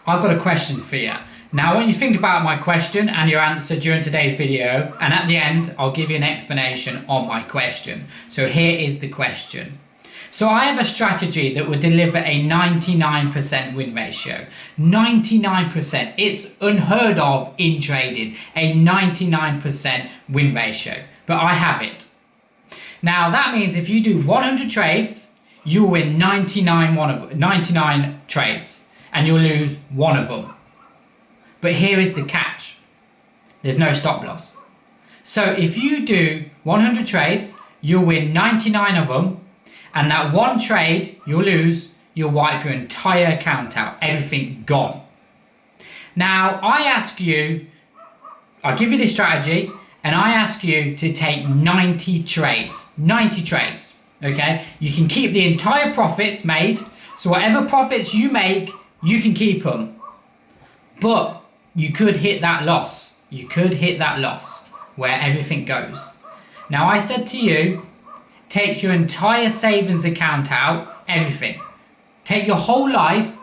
I've got a question for you. Now, I want you to think about my question and your answer during today's video, and at the end, I'll give you an explanation on my question. So here is the question. So I have a strategy that will deliver a 99% win ratio. 99%. It's unheard of in trading, a 99% win ratio. But I have it. Now, that means if you do 100 trades, you will win 99 trades, and you'll lose one of them. But here is the catch. There's no stop loss. So if you do 100 trades, you'll win 99 of them, and that one trade you'll lose, you'll wipe your entire account out, everything gone. Now, I give you this strategy, and I ask you to take 90 trades, okay? You can keep the entire profits made, so whatever profits you make, you can keep them. But you could hit that loss. You could hit that loss where everything goes. Now, I said to you, take your entire savings account out, everything. Take your whole life,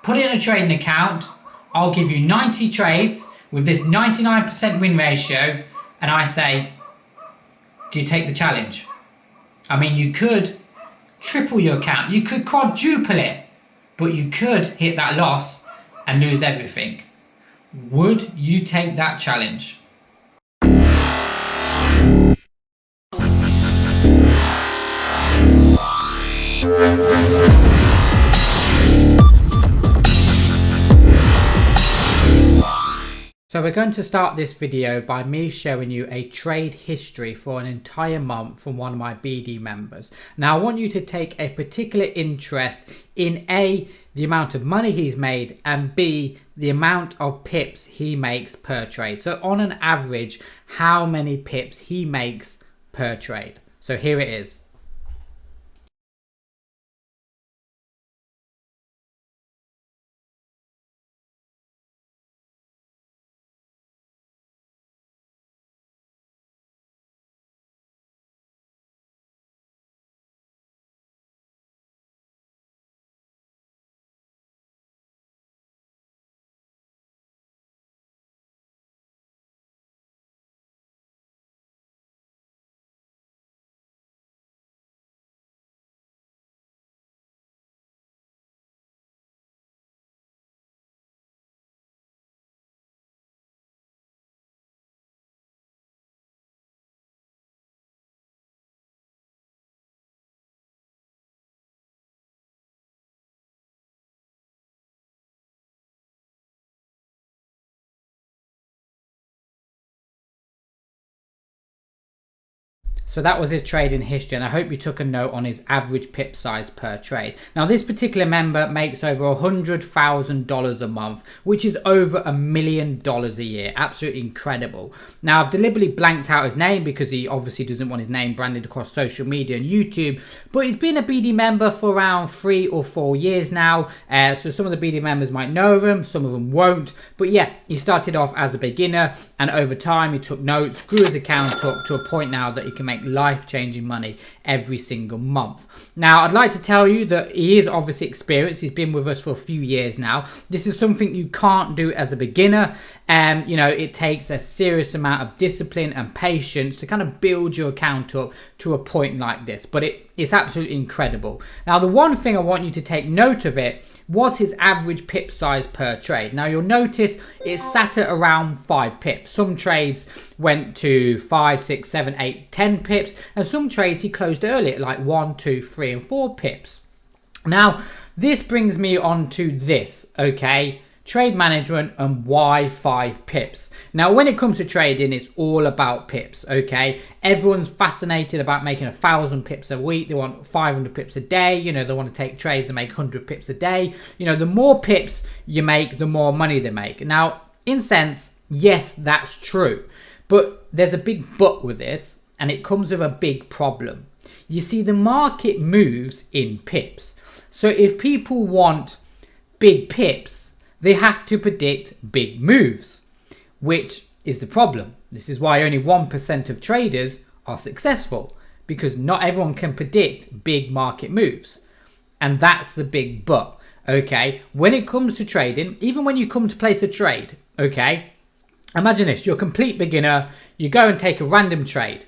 put it in a trading account. I'll give you 90 trades with this 99% win ratio. And I say, do you take the challenge? I mean, you could triple your account. You could quadruple it. But you could hit that loss and lose everything. Would you take that challenge? So we're going to start this video by me showing you a trade history for an entire month from one of my BD members. Now, I want you to take a particular interest in A, the amount of money he's made, and B, the amount of pips he makes per trade. So on an average, how many pips he makes per trade. So here it is. So that was his trading history, and I hope you took a note on his average pip size per trade. Now, this particular member makes over $100,000 a month, which is over $1 million a year. Absolutely incredible. Now, I've deliberately blanked out his name because he obviously doesn't want his name branded across social media and YouTube, but he's been a BD member for around 3 or 4 years now. So some of the BD members might know him, some of them won't. But yeah, he started off as a beginner, and over time he took notes, grew his account up to a point now that he can make life-changing money every single month. Now, I'd like to tell you that he is obviously experienced. He's been with us for a few years now. This is something you can't do as a beginner. You know, it takes a serious amount of discipline and patience to kind of build your account up to a point like this, but it's absolutely incredible. Now, the one thing I want you to take note of it was his average pip size per trade. Now, you'll notice it's sat at around 5 pips. Some trades went to 5, 6, 7, 8, 10 pips, and some trades he closed early at like 1, 2, 3, and 4 pips. Now, this brings me on to this, okay? Trade management and why 5 pips. Now, when it comes to trading, it's all about pips, okay? Everyone's fascinated about making 1,000 pips a week. They want 500 pips a day. You know, they want to take trades and make 100 pips a day. You know, the more pips you make, the more money they make. Now, in sense, yes, that's true. But there's a big but with this, and it comes with a big problem. You see, the market moves in pips. So if people want big pips, they have to predict big moves, which is the problem. This is why only 1% of traders are successful, because not everyone can predict big market moves. And that's the big but. okay, when it comes to trading, even when you come to place a trade, okay, imagine this, you're a complete beginner, you go and take a random trade.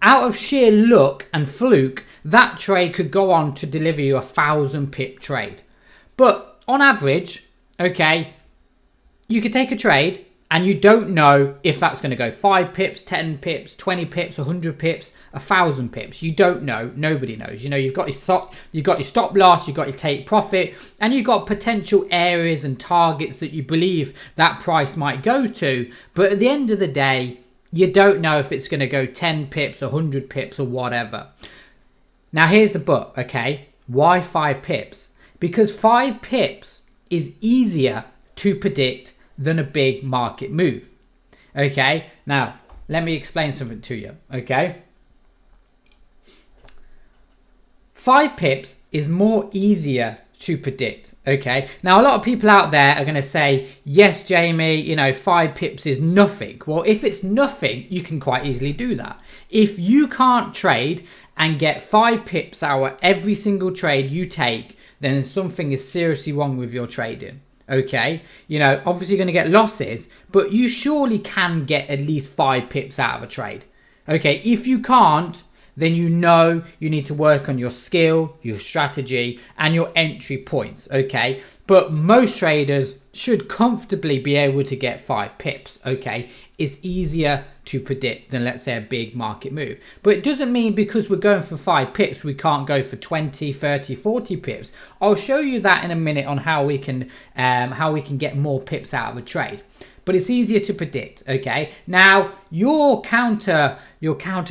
Out of sheer luck and fluke, that trade could go on to deliver you 1,000 pip trade. But on average, okay, you could take a trade and you don't know if that's going to go 5 pips, 10 pips, 20 pips, 100 pips, 1,000 pips. You don't know. Nobody knows. You know, you've got your stop loss, you've got your take profit, and you've got potential areas and targets that you believe that price might go to. But at the end of the day, you don't know if it's going to go 10 pips, 100 pips, or whatever. Now, here's the but, okay? Why 5 pips? Because 5 pips is easier to predict than a big market move. Okay, now let me explain something to you. Okay, 5 pips is more easier to predict. Okay, now a lot of people out there are going to say, yes, Jamie, you know, 5 pips is nothing. Well, if it's nothing, you can quite easily do that. If you can't trade and get 5 pips out of every single trade you take, then something is seriously wrong with your trading. Okay, you know, obviously you're going to get losses, but you surely can get at least 5 pips out of a trade. Okay, if you can't, then you know you need to work on your skill, your strategy, and your entry points. Okay, but most traders should comfortably be able to get 5 pips. Okay, it's easier to predict than, let's say, a big market move. But it doesn't mean because we're going for 5 pips we can't go for 20, 30, 40 pips. I'll show you that in a minute on how we can get more pips out of a trade. But it's easier to predict. Okay, now your counter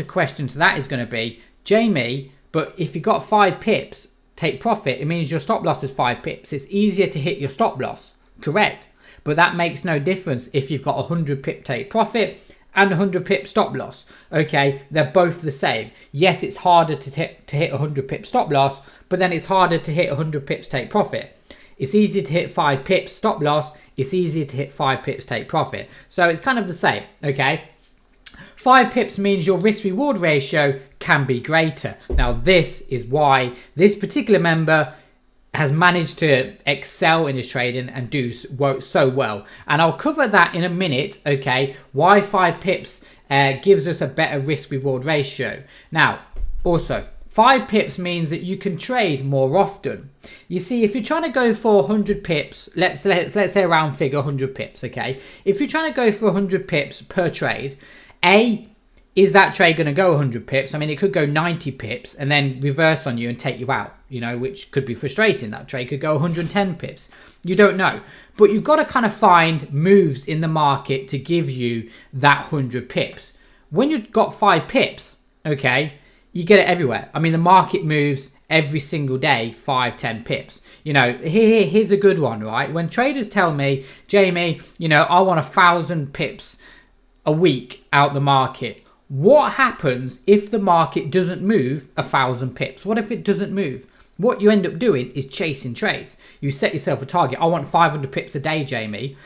question to that is going to be, Jamie, but if you got 5 pips take profit, it means your stop loss is 5 pips. It's easier to hit your stop loss, correct? But that makes no difference if you've got 100 pip take profit and 100 pip stop loss. Okay, they're both the same. Yes, it's harder to hit 100 pip stop loss, but then it's harder to hit 100 pips take profit. It's easier to hit 5 pips stop loss. It's easier to hit 5 pips take profit. So it's kind of the same. Okay, 5 pips means your risk reward ratio can be greater. Now this is why this particular member has managed to excel in his trading and do so well, and I'll cover that in a minute. Okay, why 5 pips gives us a better risk reward ratio. Now also 5 pips means that you can trade more often. You see, if you're trying to go for 100 pips, let's say around figure 100 pips. Okay, if you're trying to go for 100 pips per trade, is that trade going to go 100 pips? I mean, it could go 90 pips and then reverse on you and take you out, you know, which could be frustrating. That trade could go 110 pips. You don't know. But you've got to kind of find moves in the market to give you that 100 pips. When you've got 5 pips, okay, you get it everywhere. I mean, the market moves every single day, 5, 10 pips. You know, here's a good one, right? When traders tell me, Jamie, you know, I want 1,000 pips a week out the market. What happens if the market doesn't move 1,000 pips? What if it doesn't move? What you end up doing is chasing trades. You set yourself a target. I want 500 pips a day, Jamie.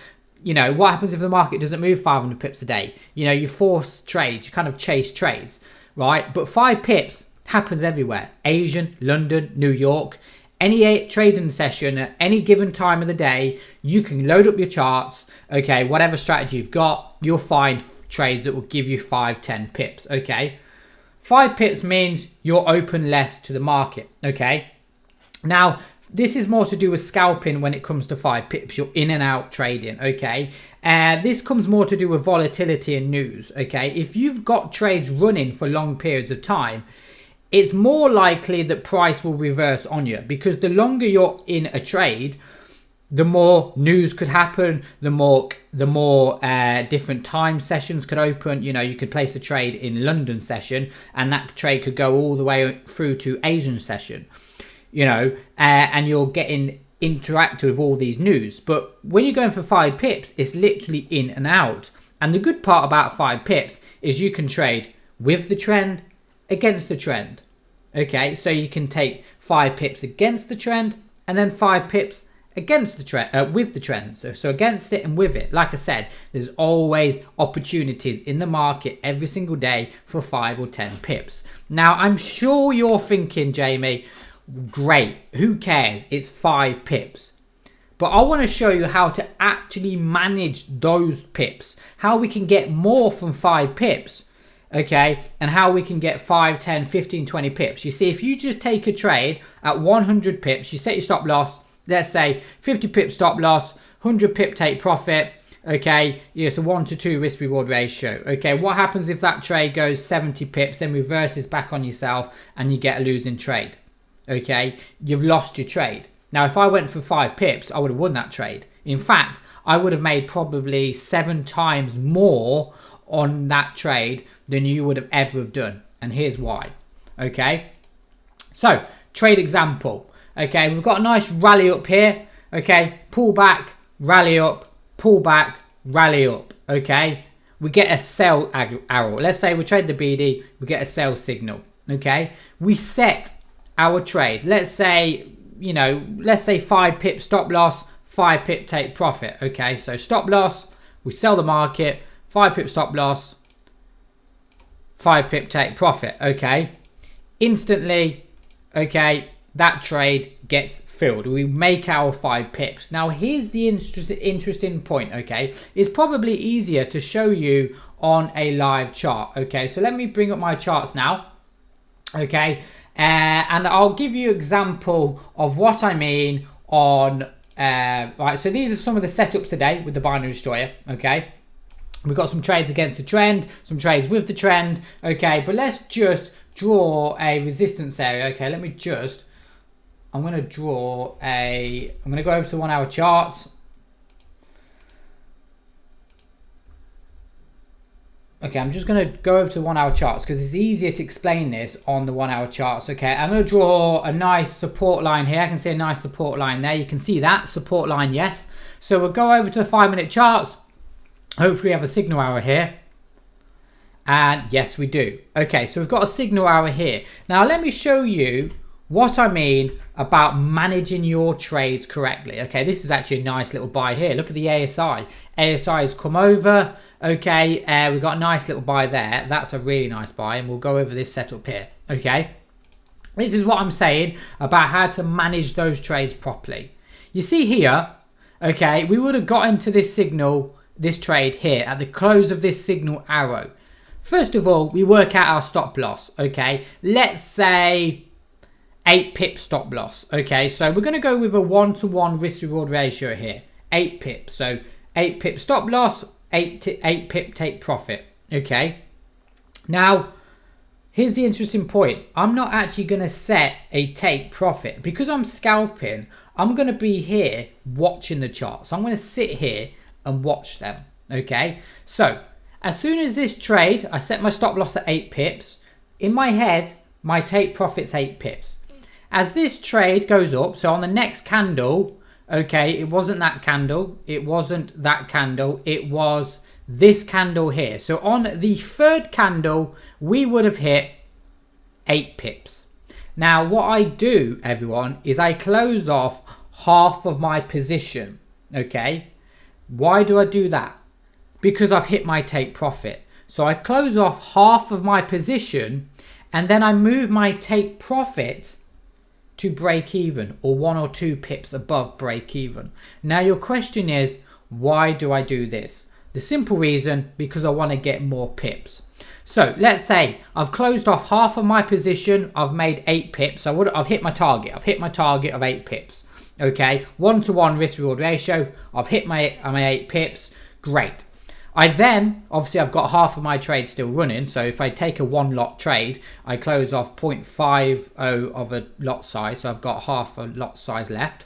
You know, what happens if the market doesn't move 500 pips a day? You know, you force trades, you kind of chase trades, right? But 5 pips happens everywhere. Asian, London, New York. Any trading session at any given time of the day, you can load up your charts. Okay, whatever strategy you've got, you'll find trades that will give you 5, 10 pips. Okay, 5 pips means you're open less to the market. Okay, now this is more to do with scalping. When it comes to 5 pips, you're in and out trading. Okay, this comes more to do with volatility and news. Okay, if you've got trades running for long periods of time, it's more likely that price will reverse on you, because the longer you're in a trade, the more news could happen, the more different time sessions could open. You know, you could place a trade in London session and that trade could go all the way through to Asian session, you know, and you're getting interactive with all these news. But when you're going for 5 pips, it's literally in and out. And the good part about 5 pips is you can trade with the trend, against the trend. Okay, so you can take 5 pips against the trend and then 5 pips against the trend, with the trend. So against it and with it. Like I said, there's always opportunities in the market every single day for 5 or 10 pips. Now, I'm sure you're thinking, Jamie, great. Who cares? It's 5 pips. But I want to show you how to actually manage those pips, how we can get more from 5 pips, okay, and how we can get 5, 10, 15, 20 pips. You see, if you just take a trade at 100 pips, you set your stop loss, let's say 50 pip stop loss, 100 pip take profit, okay, yeah, it's a 1 to 2 risk reward ratio. Okay, what happens if that trade goes 70 pips, then reverses back on yourself and you get a losing trade? Okay, you've lost your trade. Now, if I went for 5 pips, I would have won that trade. In fact, I would have made probably 7 times more on that trade than you would have ever have done. And here's why. Okay, so trade example. Okay, we've got a nice rally up here. Okay, pull back, rally up, pull back, rally up. Okay, we get a sell arrow. Let's say we trade the BD, we get a sell signal. Okay, we set our trade. Let's say, you know, let's say 5 pip stop loss, 5 pip take profit. Okay, so stop loss, we sell the market, 5 pip stop loss, 5 pip take profit. Okay, instantly, okay, that trade gets filled. We make our 5 pips. Now, here's the interesting point. Okay, it's probably easier to show you on a live chart. Okay, so let me bring up my charts now. Okay, and I'll give you an example of what I mean on right, so these are some of the setups today with the binary destroyer. Okay, we've got some trades against the trend, some trades with the trend. Okay, but let's just draw a resistance area. Okay, let me just, I'm going to draw a, I'm going to go over to 1 hour charts. Okay, I'm just going to go over to 1 hour charts because it's easier to explain this on the 1 hour charts. Okay, I'm going to draw a nice support line here. I can see a nice support line there. You can see that support line, yes. So we'll go over to the 5-minute charts. Hopefully we have a signal arrow here. And yes, we do. Okay, so we've got a signal arrow here. Now let me show you what I mean about managing your trades correctly. Okay, this is actually a nice little buy here. Look at the ASI. ASI has come over. Okay, we've got a nice little buy there. That's a really nice buy, and we'll go over this setup here. Okay, this is what I'm saying about how to manage those trades properly. You see here, okay, we would have got into this signal, this trade here at the close of this signal arrow. First of all, we work out our stop loss. Okay, let's say 8 pip stop loss. Okay, so we're going to go with a 1-to-1 risk reward ratio here. 8 pips. So 8 pip stop loss, 8 pip take profit. Okay, now here's the interesting point. I'm not actually going to set a take profit because I'm scalping. I'm going to be here watching the charts. I'm going to sit here and watch them. Okay, so as soon as this trade, I set my stop loss at 8 pips. In my head, my take profit's 8 pips. As this trade goes up, so on the next candle, okay, it wasn't that candle, it wasn't that candle, it was this candle here. So on the 3rd candle, we would have hit 8 pips. Now, what I do, everyone, is I close off half of my position, okay? Why do I do that? Because I've hit my take profit. So I close off half of my position and then I move my take profit to break even, or 1 or 2 pips above break even. Now your question is, why do I do this? The simple reason, because I want to get more pips. So let's say I've closed off half of my position, I've made 8 pips. I've hit my target. I've hit my target of 8 pips. Okay, 1-to-1 risk reward ratio. I've hit my 8 pips. Great. I then, obviously I've got half of my trade still running. So if I take a 1 lot trade, I close off 0.50 of a lot size. So I've got half a lot size left.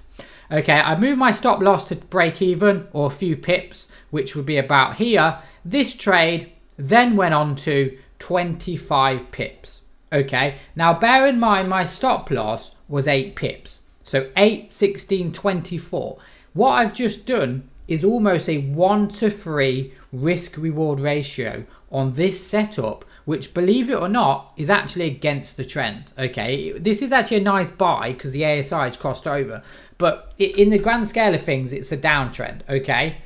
Okay, I move my stop loss to break even, or a few pips, which would be about here. This trade then went on to 25 pips. Okay, now bear in mind my stop loss was 8 pips. So 8, 16, 24. What I've just done is almost a 1-to-3 risk reward ratio on this setup, which, believe it or not, is actually against the trend. Okay, this is actually a nice buy because the ASI has crossed over, but in the grand scale of things, it's a downtrend. Okay,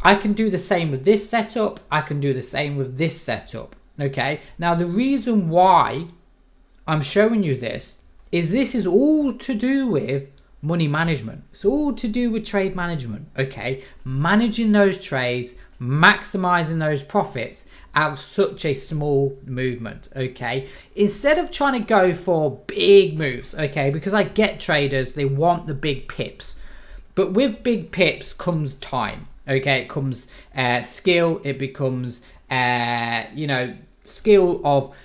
I can do the same with this setup. I can do the same with this setup. Okay, now the reason why I'm showing you this is this is all to do with money management. It's all to do with trade management, okay? Managing those trades, maximizing those profits out of such a small movement, okay? Instead of trying to go for big moves, okay? Because I get traders, they want the big pips. But with big pips comes time, okay? It comes skill, it becomes, skill of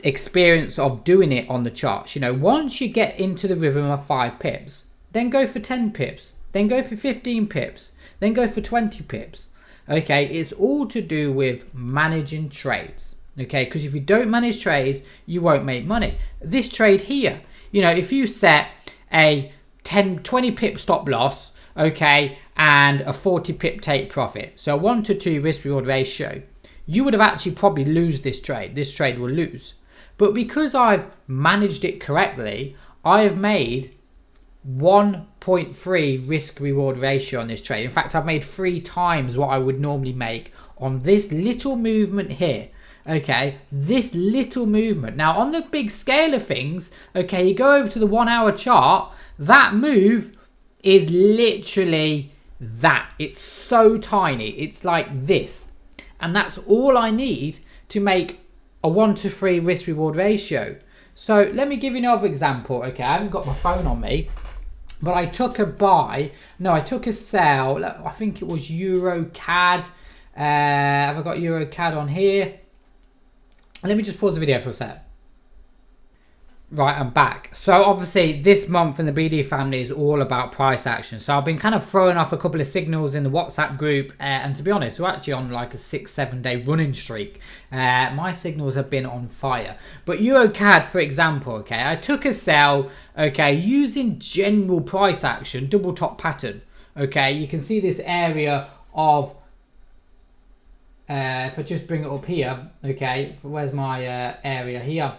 experience of doing it on the charts. Once you get into the rhythm of 5 pips, then go for 10 pips, then go for 15 pips, then go for 20 pips. Okay, it's all to do with managing trades. Okay, because if you don't manage trades, you won't make money. This trade here, if you set a 20 pip stop loss, okay, and a 40 pip take profit, so 1 to 2 risk reward ratio, you would have actually probably lose this trade. This trade will lose. But because I've managed it correctly, I have made 1.3 risk reward ratio on this trade. In fact, I've made 3 times what I would normally make on this little movement here. Okay, this little movement. Now on the big scale of things, okay, you go over to the 1 hour chart, that move is literally that. It's so tiny. It's like this. And that's all I need to make a 1 to 3 risk reward ratio. So let me give you another example. Okay, I haven't got my phone on me, but I took a sell. I think it was Euro CAD. Have I got Euro CAD on here? Let me just pause the video for a sec. Right, I'm back. So obviously this month in the BD family is all about price action. So I've been kind of throwing off a couple of signals in the WhatsApp group. And to be honest, we're actually on like a 6-7 day running streak. My signals have been on fire. But EuroCAD, for example, okay, I took a sell, okay, using general price action, double top pattern. Okay, you can see this area of, if I just bring it up here, okay, where's my area here?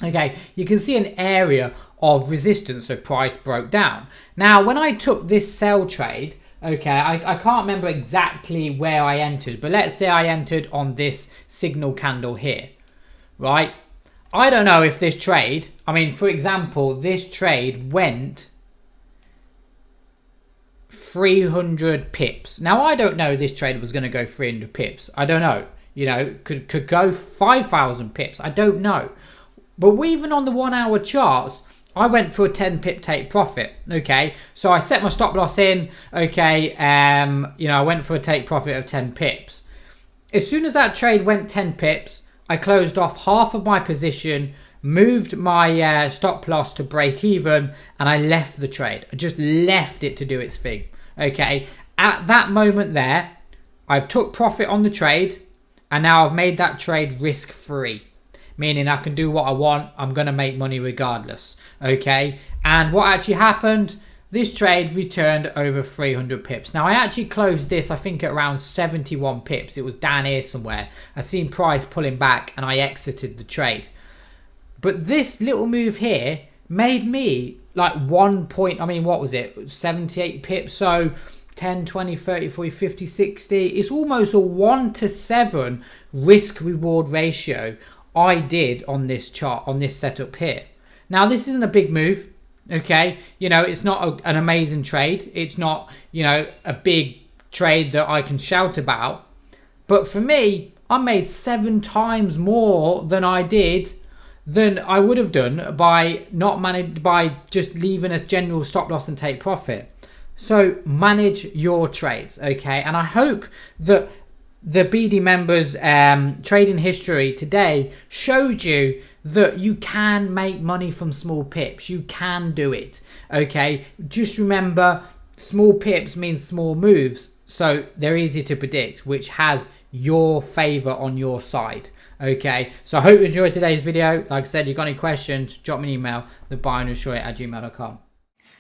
Okay, you can see an area of resistance, so price broke down. Now, when I took this sell trade, okay, I can't remember exactly where I entered, but let's say I entered on this signal candle here, right? I don't know if this trade, for example, this trade went 300 pips. Now, I don't know this trade was going to go 300 pips. I don't know. Could go 5,000 pips. I don't know. But even on the 1 hour charts, I went for a 10 pip take profit. Okay, so I set my stop loss in. Okay, I went for a take profit of 10 pips. As soon as that trade went 10 pips, I closed off half of my position, moved my stop loss to break even, and I left the trade. I just left it to do its thing. Okay, at that moment there, I've took profit on the trade, and now I've made that trade risk free. Meaning I can do what I want. I'm going to make money regardless. Okay. And what actually happened, this trade returned over 300 pips. Now I actually closed this, I think at around 71 pips. It was down here somewhere. I seen price pulling back and I exited the trade. But this little move here made me like 1 point, what was it? 78 pips. So 10, 20, 30, 40, 50, 60. It's almost a 1 to 7 risk reward ratio I did on this chart, on this setup here. Now, this isn't a big move, okay? It's not an amazing trade. It's not, a big trade that I can shout about. But for me, I made 7 times more than I would have done by just leaving a general stop loss and take profit. So manage your trades, okay? And I hope that the BD members trading history today showed you that you can make money from small pips. You can do it, okay? Just remember, small pips means small moves, so they're easy to predict, which has your favor on your side, okay? So I hope you enjoyed today's video. Like I said, you got any questions, drop me an email, thebinarydestroyer@gmail.com.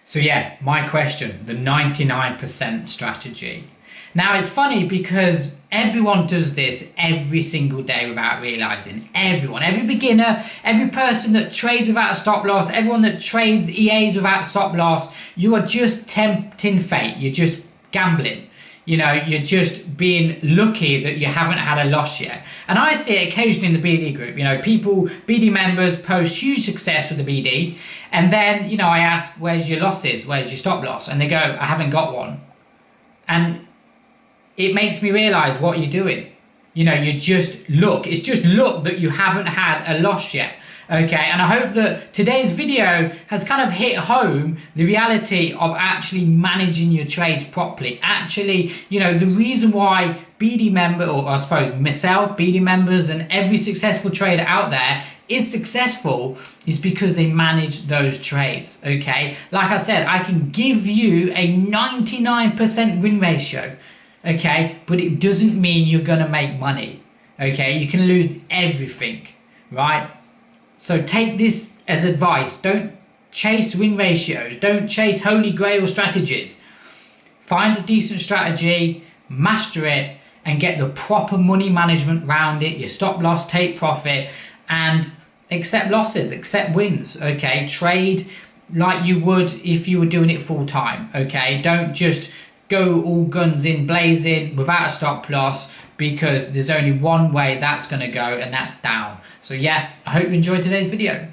So yeah, my question, the 99% strategy. Now, it's funny because everyone does this every single day without realizing. Everyone, every beginner, every person that trades without a stop loss, everyone that trades EAs without stop loss, you are just tempting fate. You're just gambling. you're just being lucky that you haven't had a loss yet. And I see it occasionally in the BD group. People, BD members post huge success with the BD, and then I ask, where's your losses, where's your stop loss, and they go, I haven't got one. And it makes me realize what you're doing. It's just luck that you haven't had a loss yet. Okay, and I hope that today's video has kind of hit home the reality of actually managing your trades properly. Actually, the reason why BD member, or I suppose myself, BD members, and every successful trader out there is successful is because they manage those trades. Okay, like I said, I can give you a 99% win ratio. Okay, but it doesn't mean you're gonna make money. Okay, you can lose everything, right? So take this as advice. Don't chase win ratios. Don't chase holy grail strategies. Find a decent strategy, master it, and get the proper money management around it. Your stop loss, take profit, and accept losses, accept wins. Okay, trade like you would if you were doing it full time. Okay, don't just go all guns in blazing without a stop loss, because there's only one way that's going to go, and that's down. So yeah, I hope you enjoyed today's video.